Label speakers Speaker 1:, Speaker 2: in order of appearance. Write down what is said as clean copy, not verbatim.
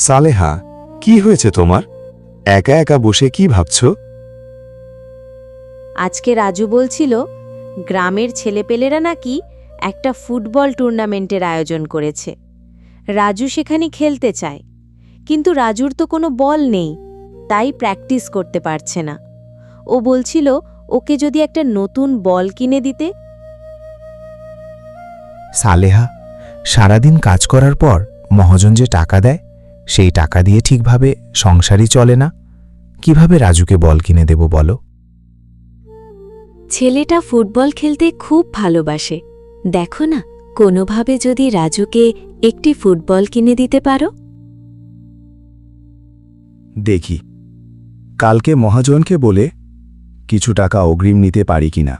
Speaker 1: সালেহা, কি হয়েছে তোমার? একা একা বসে কি ভাবছ?
Speaker 2: আজকে রাজু বলছিল গ্রামের ছেলেপেলেরা নাকি একটা ফুটবল টুর্নামেন্টের আয়োজন করেছে। রাজু সেখানে খেলতে চায়, কিন্তু রাজুর তো কোনো বল নেই, তাই প্র্যাকটিস করতে পারছে না। ও বলছিল ওকে যদি একটা নতুন বল কিনে দিতে।
Speaker 3: সালেহা, সারাদিন কাজ করার পর মহাজন যে টাকা দেয়, সেই টাকা দিয়ে ঠিকভাবে সংসারই চলে না। কিভাবে রাজুকে বল কিনে দেব বলো?
Speaker 4: ছেলেটা ফুটবল খেলতে খুব ভালোবাসে। দেখো না, কোনোভাবে যদি রাজুকে একটি ফুটবল কিনে দিতে পারো।
Speaker 1: দেখি, কালকে মহাজনকে বলে কিছু টাকা অগ্রিম নিতে পারি কিনা।